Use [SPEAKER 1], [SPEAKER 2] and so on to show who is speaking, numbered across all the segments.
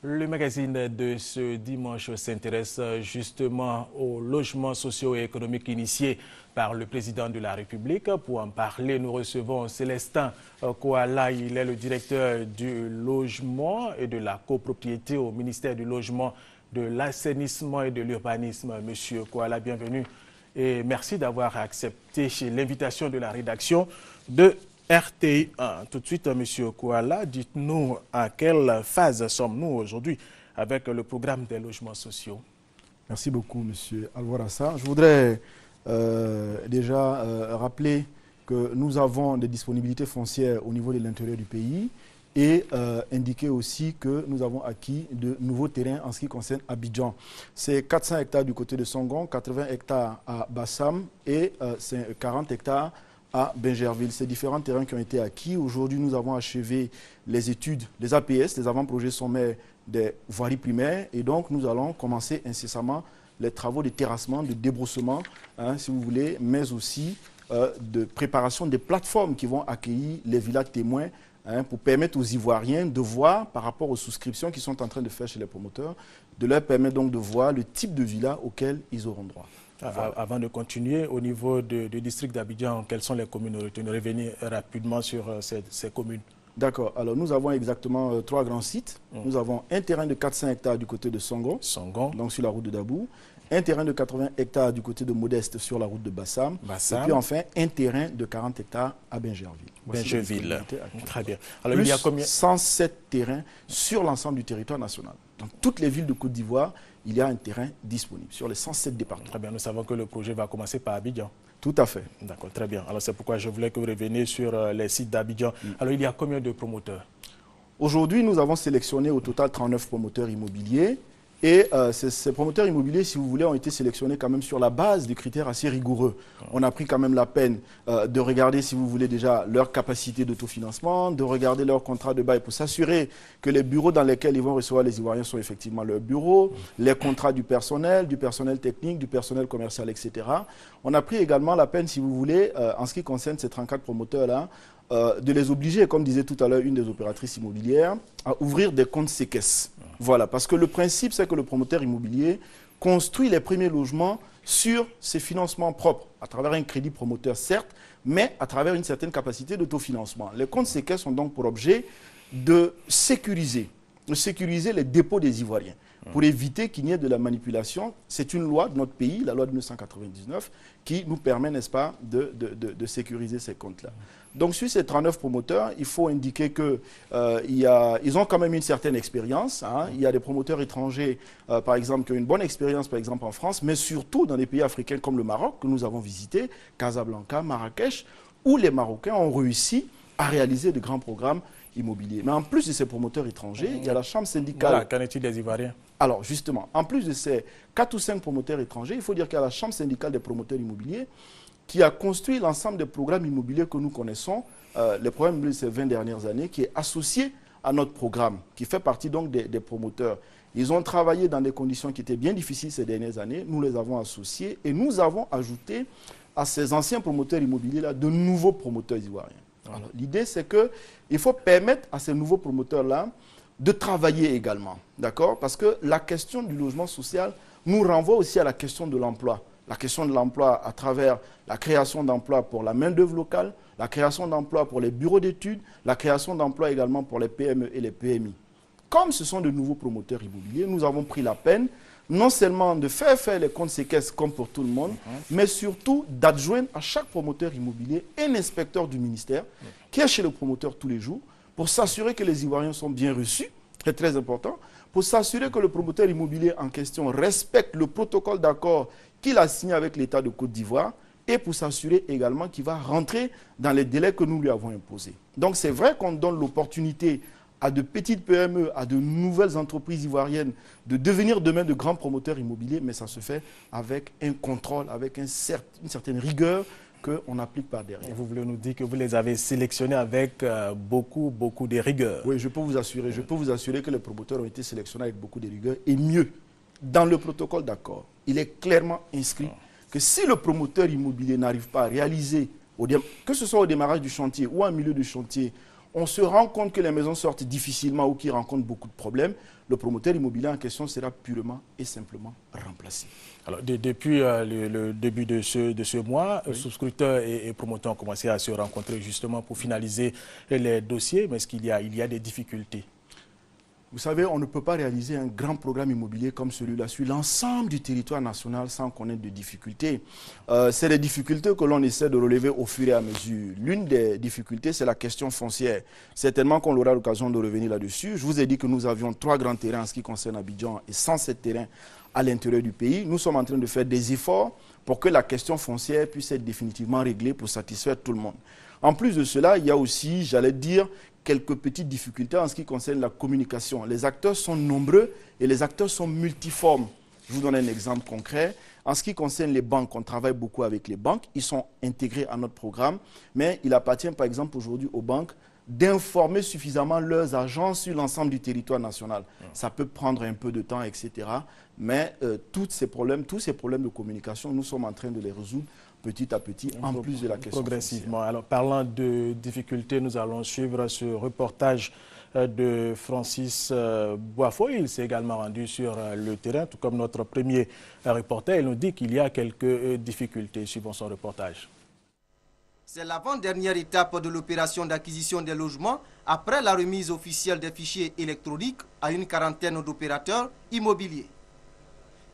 [SPEAKER 1] Le magazine de ce dimanche s'intéresse justement aux logements sociaux et économiques initiés par le président de la République. Pour en parler, nous recevons Célestin Kouala. Il est le directeur du logement et de la copropriété au ministère du Logement, de l'Assainissement et de l'Urbanisme. Monsieur Kouala, bienvenue et merci d'avoir accepté l'invitation de la rédaction de RTI 1. Tout de suite, M. Kouala, dites-nous à quelle phase sommes-nous aujourd'hui avec le programme des logements sociaux.
[SPEAKER 2] Merci beaucoup, M. Alwarassa. Je voudrais déjà rappeler que nous avons des disponibilités foncières au niveau de l'intérieur du pays et indiquer aussi que nous avons acquis de nouveaux terrains en ce qui concerne Abidjan. C'est 400 hectares du côté de Songon, 80 hectares à Bassam et 40 hectares à Bingerville. Ces différents terrains qui ont été acquis. Aujourd'hui, nous avons achevé les études, les APS, les avant-projets sommaires des voiries primaires. Et donc, nous allons commencer incessamment les travaux de terrassement, de débroussement, si vous voulez, mais aussi de préparation des plateformes qui vont accueillir les villas témoins pour permettre aux Ivoiriens de voir, par rapport aux souscriptions qu'ils sont en train de faire chez les promoteurs, de leur permettre donc de voir le type de villa auquel ils auront droit.
[SPEAKER 1] Voilà. Avant de continuer, au niveau du district d'Abidjan, quelles sont les communes retenues? Revenez rapidement sur ces communes.
[SPEAKER 2] D'accord. Alors, nous avons exactement 3 grands sites. Nous avons un terrain de 400 hectares du côté de Songon, donc sur la route de Dabou. Un terrain de 80 hectares du côté de Modeste sur la route de Bassam. Et puis enfin, un terrain de 40 hectares à Bingerville.
[SPEAKER 1] Bingerville. Très bien.
[SPEAKER 2] Alors, il y a combien? 107 terrains sur l'ensemble du territoire national. Dans toutes les villes de Côte d'Ivoire, il y a un terrain disponible sur les 107 départements.
[SPEAKER 1] Très bien, nous savons que le projet va commencer par Abidjan.
[SPEAKER 2] Tout à fait.
[SPEAKER 1] D'accord, très bien. Alors c'est pourquoi je voulais que vous reveniez sur les sites d'Abidjan. Alors il y a combien de promoteurs?
[SPEAKER 2] Aujourd'hui, nous avons sélectionné au total 39 promoteurs immobiliers. Et ces promoteurs immobiliers, si vous voulez, ont été sélectionnés quand même sur la base de critères assez rigoureux. On a pris quand même la peine de regarder, si vous voulez, déjà leur capacité d'autofinancement, de regarder leur contrat de bail pour s'assurer que les bureaux dans lesquels ils vont recevoir les Ivoiriens sont effectivement leurs bureaux, les contrats du personnel technique, du personnel commercial, etc. On a pris également la peine, si vous voulez, en ce qui concerne ces 34 promoteurs-là, de les obliger, comme disait tout à l'heure une des opératrices immobilières, à ouvrir des comptes séquestres. Voilà, parce que le principe, c'est que le promoteur immobilier construit les premiers logements sur ses financements propres, à travers un crédit promoteur, certes, mais à travers une certaine capacité d'autofinancement. Les comptes séquestres ont donc pour objet de sécuriser les dépôts des Ivoiriens, pour éviter qu'il n'y ait de la manipulation. C'est une loi de notre pays, la loi de 1999, qui nous permet, n'est-ce pas, de sécuriser ces comptes-là. Donc, sur ces 39 promoteurs, il faut indiquer qu'ils ont quand même une certaine expérience. Il y a des promoteurs étrangers, par exemple, qui ont une bonne expérience, par exemple, en France, mais surtout dans des pays africains comme le Maroc, que nous avons visité, Casablanca, Marrakech, où les Marocains ont réussi à réaliser de grands programmes immobiliers. Mais en plus de ces promoteurs étrangers, il y a la chambre syndicale.
[SPEAKER 1] Voilà, qu'en est-il des Ivoiriens?
[SPEAKER 2] Alors, justement, en plus de ces 4 ou 5 promoteurs étrangers, il faut dire qu'il y a la chambre syndicale des promoteurs immobiliers qui a construit l'ensemble des programmes immobiliers que nous connaissons, les programmes immobiliers de ces 20 dernières années, qui est associé à notre programme, qui fait partie donc des promoteurs. Ils ont travaillé dans des conditions qui étaient bien difficiles ces dernières années. Nous les avons associés et nous avons ajouté à ces anciens promoteurs immobiliers-là de nouveaux promoteurs ivoiriens. Alors, l'idée, c'est qu'il faut permettre à ces nouveaux promoteurs-là de travailler également, d'accord? Parce que la question du logement social nous renvoie aussi à la question de l'emploi. La question de l'emploi à travers la création d'emplois pour la main-d'œuvre locale, la création d'emplois pour les bureaux d'études, la création d'emplois également pour les PME et les PMI. Comme ce sont de nouveaux promoteurs immobiliers, nous avons pris la peine non seulement de faire les comptes séquestres comme pour tout le monde, mais surtout d'adjoindre à chaque promoteur immobilier un inspecteur du ministère qui est chez le promoteur tous les jours pour s'assurer que les Ivoiriens sont bien reçus, c'est très important, pour s'assurer que le promoteur immobilier en question respecte le protocole d'accord qu'il a signé avec l'État de Côte d'Ivoire et pour s'assurer également qu'il va rentrer dans les délais que nous lui avons imposés. Donc c'est vrai qu'on donne l'opportunité à de petites PME, à de nouvelles entreprises ivoiriennes de devenir demain de grands promoteurs immobiliers, mais ça se fait avec un contrôle, avec une certaine rigueur qu'on applique par derrière.
[SPEAKER 1] Et vous voulez nous dire que vous les avez sélectionnés avec beaucoup de rigueur?
[SPEAKER 2] Oui, je peux vous assurer que les promoteurs ont été sélectionnés avec beaucoup de rigueur et mieux. Dans le protocole d'accord, il est clairement inscrit que si le promoteur immobilier n'arrive pas à réaliser, que ce soit au démarrage du chantier ou en milieu du chantier, on se rend compte que les maisons sortent difficilement ou qu'ils rencontrent beaucoup de problèmes, le promoteur immobilier en question sera purement et simplement remplacé.
[SPEAKER 1] Alors, depuis le début de ce mois, oui, souscripteurs et promoteurs ont commencé à se rencontrer justement pour finaliser les dossiers, mais est-ce qu'il y a des difficultés?
[SPEAKER 2] Vous savez, on ne peut pas réaliser un grand programme immobilier comme celui-là sur l'ensemble du territoire national sans connaître de difficultés. C'est les difficultés que l'on essaie de relever au fur et à mesure. L'une des difficultés, c'est la question foncière. Certainement qu'on aura l'occasion de revenir là-dessus. Je vous ai dit que nous avions 3 grands terrains en ce qui concerne Abidjan et 107 terrains à l'intérieur du pays. Nous sommes en train de faire des efforts pour que la question foncière puisse être définitivement réglée pour satisfaire tout le monde. En plus de cela, il y a aussi, j'allais dire, quelques petites difficultés en ce qui concerne la communication. Les acteurs sont nombreux et les acteurs sont multiformes. Je vous donne un exemple concret. En ce qui concerne les banques, on travaille beaucoup avec les banques. Ils sont intégrés à notre programme, mais il appartient par exemple aujourd'hui aux banques d'informer suffisamment leurs agents sur l'ensemble du territoire national. Ça peut prendre un peu de temps, etc. Mais tous ces problèmes de communication, nous sommes en train de les résoudre petit à petit, en plus de la question
[SPEAKER 1] progressivement.
[SPEAKER 2] foncière.
[SPEAKER 1] Alors, parlant de difficultés, nous allons suivre ce reportage de Francis Boifo. Il s'est également rendu sur le terrain, tout comme notre premier reporter. Il nous dit qu'il y a quelques difficultés. Suivons son reportage.
[SPEAKER 3] C'est l'avant-dernière étape de l'opération d'acquisition des logements après la remise officielle des fichiers électroniques à une quarantaine d'opérateurs immobiliers.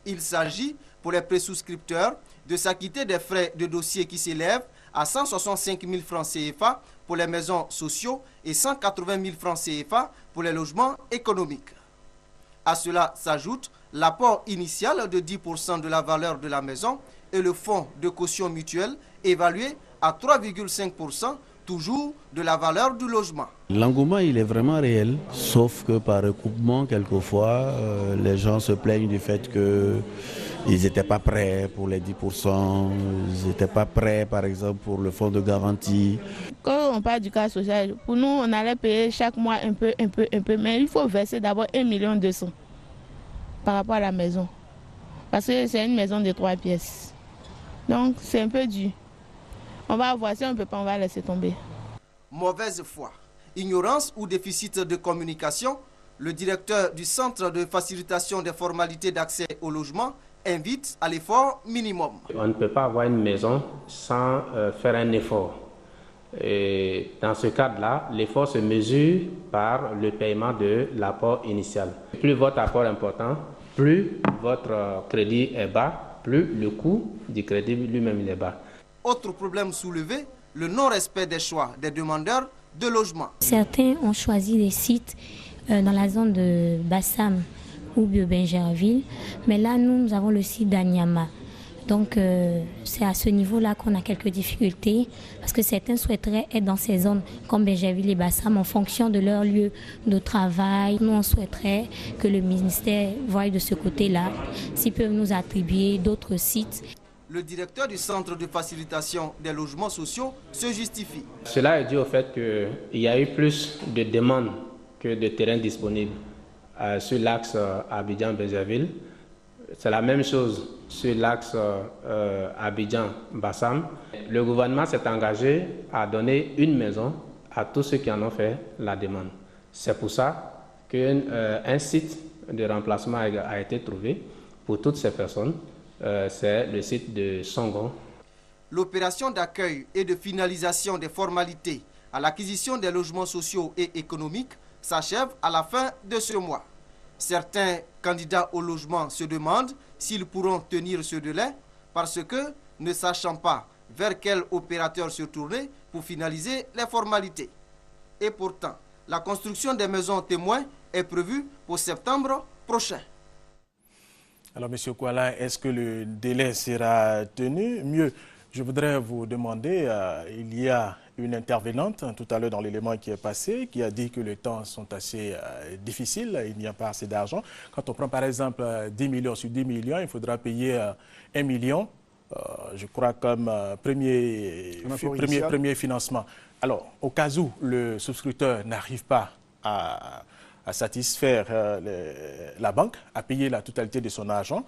[SPEAKER 3] Il s'agit pour les présouscripteurs de s'acquitter des frais de dossier qui s'élèvent à 165 000 francs CFA pour les maisons sociaux et 180 000 francs CFA pour les logements économiques. À cela s'ajoute l'apport initial de 10% de la valeur de la maison et le fonds de caution mutuelle évalué à 3,5%, toujours de la valeur du logement.
[SPEAKER 4] L'engouement, il est vraiment réel, sauf que par recoupement, quelquefois, les gens se plaignent du fait qu'ils n'étaient pas prêts pour les 10%, ils n'étaient pas prêts, par exemple, pour le fonds de garantie.
[SPEAKER 5] Quand on parle du cas social, pour nous, on allait payer chaque mois un peu, mais il faut verser d'abord 1 200 000 par rapport à la maison. Parce que c'est une maison de 3 pièces. Donc, c'est un peu dur. On va voir, si on ne peut pas, on va laisser tomber.
[SPEAKER 3] Mauvaise foi, ignorance ou déficit de communication, le directeur du Centre de facilitation des formalités d'accès au logement invite à l'effort minimum.
[SPEAKER 6] On ne peut pas avoir une maison sans faire un effort. Et dans ce cadre-là, l'effort se mesure par le paiement de l'apport initial. Plus votre apport est important, plus votre crédit est bas, plus le coût du crédit lui-même est bas.
[SPEAKER 3] Autre problème soulevé, le non-respect des choix des demandeurs de logement.
[SPEAKER 7] Certains ont choisi des sites dans la zone de Bassam ou de Bingerville, mais là, nous avons le site d'Anyama. Donc, c'est à ce niveau-là qu'on a quelques difficultés, parce que certains souhaiteraient être dans ces zones comme Bingerville et Bassam en fonction de leur lieu de travail. Nous, on souhaiterait que le ministère voie de ce côté-là, s'ils peuvent nous attribuer d'autres sites.
[SPEAKER 3] Le directeur du Centre de facilitation des logements sociaux se justifie.
[SPEAKER 6] Cela est dû au fait qu'il y a eu plus de demandes que de terrains disponibles sur l'axe Abidjan-Bingerville. C'est la même chose sur l'axe Abidjan-Bassam. Le gouvernement s'est engagé à donner une maison à tous ceux qui en ont fait la demande. C'est pour ça qu'un site de remplacement a été trouvé pour toutes ces personnes. C'est le site de Songon.
[SPEAKER 3] L'opération d'accueil et de finalisation des formalités à l'acquisition des logements sociaux et économiques s'achève à la fin de ce mois. Certains candidats au logement se demandent s'ils pourront tenir ce délai parce que, ne sachant pas vers quel opérateur se tourner pour finaliser les formalités. Et pourtant, la construction des maisons témoins est prévue pour septembre prochain.
[SPEAKER 1] Alors, M. Kouala, est-ce que le délai sera tenu? Mieux, je voudrais vous demander, il y a une intervenante tout à l'heure dans l'élément qui est passé, qui a dit que les temps sont assez difficiles, il n'y a pas assez d'argent. Quand on prend par exemple 10 millions sur 10 millions, il faudra payer 1 million, je crois, comme premier financement. Alors, au cas où le souscripteur n'arrive pas à satisfaire la banque, à payer la totalité de son argent,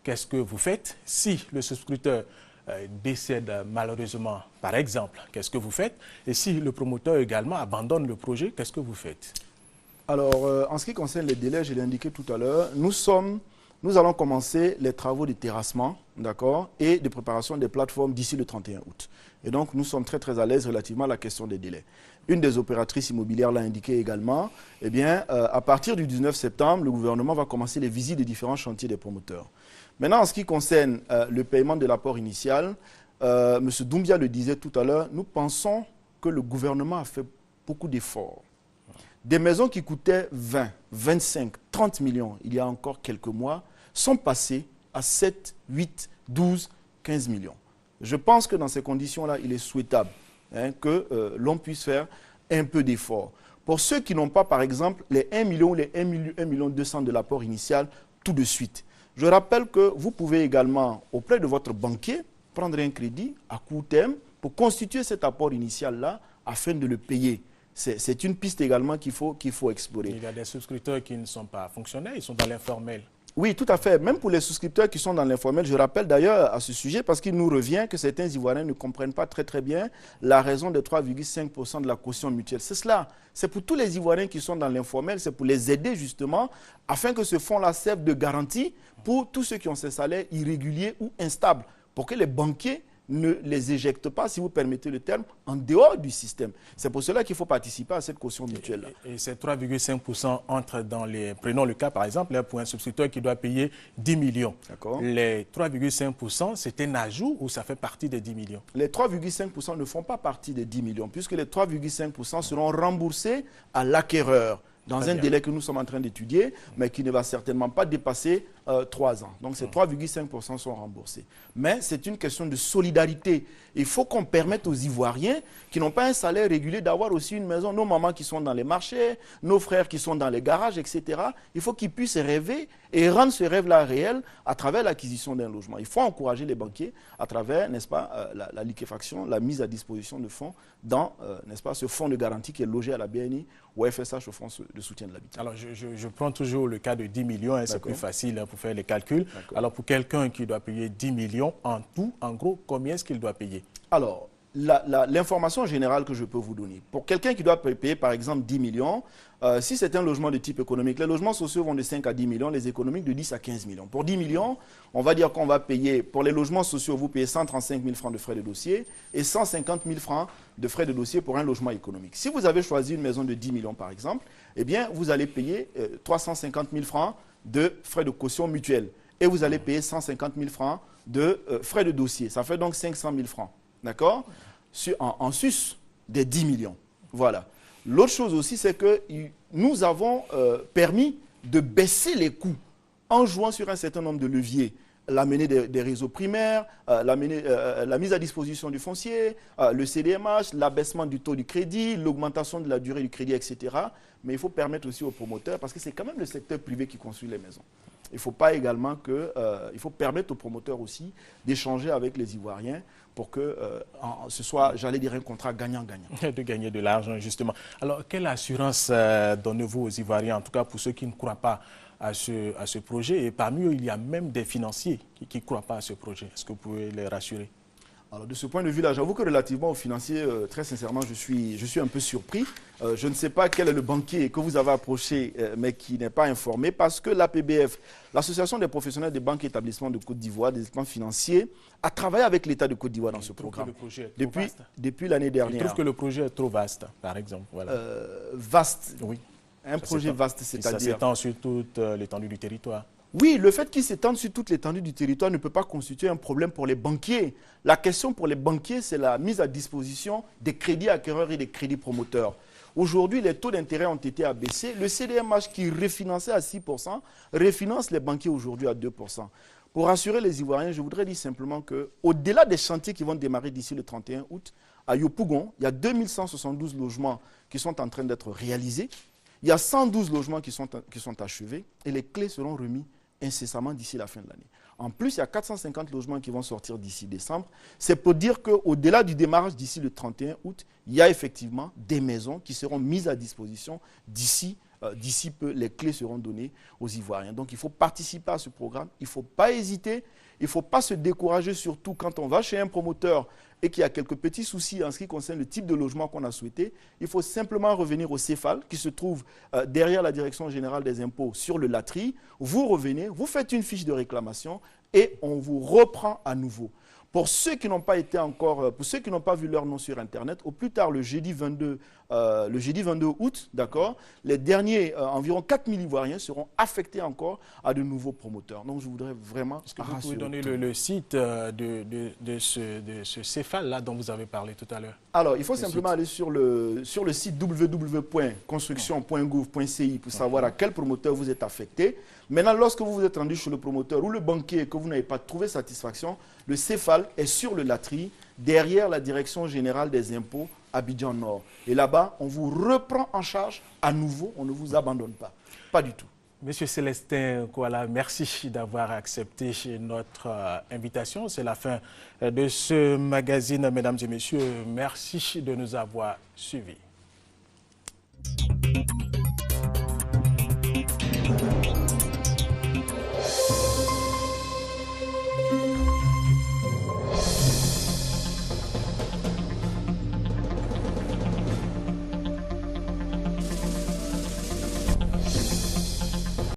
[SPEAKER 1] qu'est-ce que vous faites si le souscripteur décède malheureusement, par exemple, qu'est-ce que vous faites? Et si le promoteur également abandonne le projet, qu'est-ce que vous faites?
[SPEAKER 2] Alors, en ce qui concerne les délais, je l'ai indiqué tout à l'heure, nous allons commencer les travaux de terrassement, d'accord, et de préparation des plateformes d'ici le 31 août. Et donc, nous sommes très, très à l'aise relativement à la question des délais. Une des opératrices immobilières l'a indiqué également. Eh bien, à partir du 19 septembre, le gouvernement va commencer les visites des différents chantiers des promoteurs. Maintenant, en ce qui concerne le paiement de l'apport initial, M. Doumbia le disait tout à l'heure, nous pensons que le gouvernement a fait beaucoup d'efforts. Des maisons qui coûtaient 20, 25, 30 millions il y a encore quelques mois sont passées à 7, 8, 12, 15 millions. Je pense que dans ces conditions-là, il est souhaitable que l'on puisse faire un peu d'effort. Pour ceux qui n'ont pas, par exemple, les 1 million ou les 1 million 200 de l'apport initial tout de suite, je rappelle que vous pouvez également, auprès de votre banquier, prendre un crédit à court terme pour constituer cet apport initial-là afin de le payer. C'est une piste également qu'il faut explorer.
[SPEAKER 1] Il y a des souscripteurs qui ne sont pas fonctionnaires, ils sont dans l'informel.
[SPEAKER 2] Oui, tout à fait. Même pour les souscripteurs qui sont dans l'informel, je rappelle d'ailleurs à ce sujet, parce qu'il nous revient que certains Ivoiriens ne comprennent pas très très bien la raison de 3,5% de la caution mutuelle. C'est cela. C'est pour tous les Ivoiriens qui sont dans l'informel, c'est pour les aider justement, afin que ce fonds-là serve de garantie pour tous ceux qui ont ces salaires irréguliers ou instables, pour que les banquiers ne les éjectent pas, si vous permettez le terme, en dehors du système. C'est pour cela qu'il faut participer à cette caution mutuelle-là.
[SPEAKER 1] Et ces 3,5% entrent dans les... Prenons le cas, par exemple, pour un souscripteur qui doit payer 10 millions. Les 3,5%, c'est un ajout ou ça fait partie des 10 millions?
[SPEAKER 2] Les 3,5% ne font pas partie des 10 millions, puisque les 3,5% seront remboursés à l'acquéreur dans un délai que nous sommes en train d'étudier, mais qui ne va certainement pas dépasser 3 ans. Donc ces 3,5% sont remboursés. Mais c'est une question de solidarité. Il faut qu'on permette aux Ivoiriens qui n'ont pas un salaire régulier d'avoir aussi une maison. Nos mamans qui sont dans les marchés, nos frères qui sont dans les garages, etc. Il faut qu'ils puissent rêver et rendre ce rêve-là réel à travers l'acquisition d'un logement. Il faut encourager les banquiers à travers, n'est-ce pas, la liquéfaction, la mise à disposition de fonds dans, n'est-ce pas, ce fonds de garantie qui est logé à la BNI ou FSH, au fonds de soutien de l'habitat.
[SPEAKER 1] Alors, je prends toujours le cas de 10 millions, c'est plus facile pour faire les calculs. Alors, pour quelqu'un qui doit payer 10 millions en tout, en gros, combien est-ce qu'il doit payer?
[SPEAKER 2] Alors, l'information générale que je peux vous donner, pour quelqu'un qui doit payer par exemple 10 millions, si c'est un logement de type économique, les logements sociaux vont de 5 à 10 millions, les économiques de 10 à 15 millions. Pour 10 millions, on va dire qu'on va payer, pour les logements sociaux, vous payez 135 000 francs de frais de dossier et 150 000 francs de frais de dossier pour un logement économique. Si vous avez choisi une maison de 10 millions par exemple, eh bien vous allez payer 350 000 francs de frais de caution mutuelle et vous allez payer 150 000 francs de frais de dossier. Ça fait donc 500 000 francs. D'accord? En sus des 10 millions. Voilà. L'autre chose aussi, c'est que nous avons permis de baisser les coûts en jouant sur un certain nombre de leviers. L'amener des réseaux primaires, la mise à disposition du foncier, le CDMH, l'abaissement du taux du crédit, l'augmentation de la durée du crédit, etc. Mais il faut permettre aussi aux promoteurs, parce que c'est quand même le secteur privé qui construit les maisons. Il ne faut pas également que... il faut permettre aux promoteurs aussi d'échanger avec les Ivoiriens pour que ce soit, j'allais dire, un contrat gagnant-gagnant.
[SPEAKER 1] De gagner de l'argent, justement. Alors, quelle assurance donnez-vous aux Ivoiriens, en tout cas pour ceux qui ne croient pas à ce projet? Et parmi eux, il y a même des financiers qui ne croient pas à ce projet. Est-ce que vous pouvez les rassurer?
[SPEAKER 2] Alors, de ce point de vue-là, j'avoue que relativement aux financiers, très sincèrement, je suis un peu surpris. Je ne sais pas quel est le banquier que vous avez approché, mais qui n'est pas informé, parce que l'APBF, l'Association des professionnels des banques et établissements de Côte d'Ivoire, des établissements financiers, a travaillé avec l'État de Côte d'Ivoire dans ce programme. Depuis l'année dernière.
[SPEAKER 1] Je trouve que le projet est trop vaste, par exemple. Voilà.
[SPEAKER 2] Vaste?
[SPEAKER 1] Oui.
[SPEAKER 2] Un projet vaste, c'est-à-dire...
[SPEAKER 1] Ça s'étend sur toute l'étendue du territoire.
[SPEAKER 2] Oui, le fait qu'il s'étende sur toute l'étendue du territoire ne peut pas constituer un problème pour les banquiers. La question pour les banquiers, c'est la mise à disposition des crédits acquéreurs et des crédits promoteurs. Aujourd'hui, les taux d'intérêt ont été abaissés. Le CDMH qui refinançait à 6%, refinance les banquiers aujourd'hui à 2%. Pour rassurer les Ivoiriens, je voudrais dire simplement qu'au-delà des chantiers qui vont démarrer d'ici le 31 août, à Yopougon, il y a 2172 logements qui sont en train d'être réalisés. Il y a 112 logements qui sont achevés et les clés seront remises incessamment d'ici la fin de l'année. En plus, il y a 450 logements qui vont sortir d'ici décembre. C'est pour dire qu'au-delà du démarrage d'ici le 31 août, il y a effectivement des maisons qui seront mises à disposition d'ici peu. Les clés seront données aux Ivoiriens. Donc, il faut participer à ce programme. Il ne faut pas hésiter. Il ne faut pas se décourager, surtout quand on va chez un promoteur et qu'il y a quelques petits soucis en ce qui concerne le type de logement qu'on a souhaité. Il faut simplement revenir au CEFAL qui se trouve derrière la Direction générale des impôts sur le Latri. Vous revenez, vous faites une fiche de réclamation et on vous reprend à nouveau. Pour ceux qui n'ont pas été encore, pour ceux qui n'ont pas vu leur nom sur Internet, au plus tard le jeudi 22 août, d'accord, les derniers environ 4000 Ivoiriens seront affectés encore à de nouveaux promoteurs. Donc je voudrais vraiment
[SPEAKER 1] Est-ce que vous pouvez donner le site de ce CEFAL-là dont vous avez parlé tout à l'heure?
[SPEAKER 2] Alors, il faut simplement aller sur le site www.construction.gouv.ci pour savoir à quel promoteur vous êtes affecté. Maintenant, lorsque vous vous êtes rendu chez le promoteur ou le banquier et que vous n'avez pas trouvé satisfaction, le CEFAL est sur le Latri, derrière la Direction générale des impôts, Abidjan Nord. Et là-bas, on vous reprend en charge à nouveau, on ne vous abandonne pas. Pas du tout.
[SPEAKER 1] Monsieur Célestin Kouala, merci d'avoir accepté notre invitation. C'est la fin de ce magazine, mesdames et messieurs. Merci de nous avoir suivis.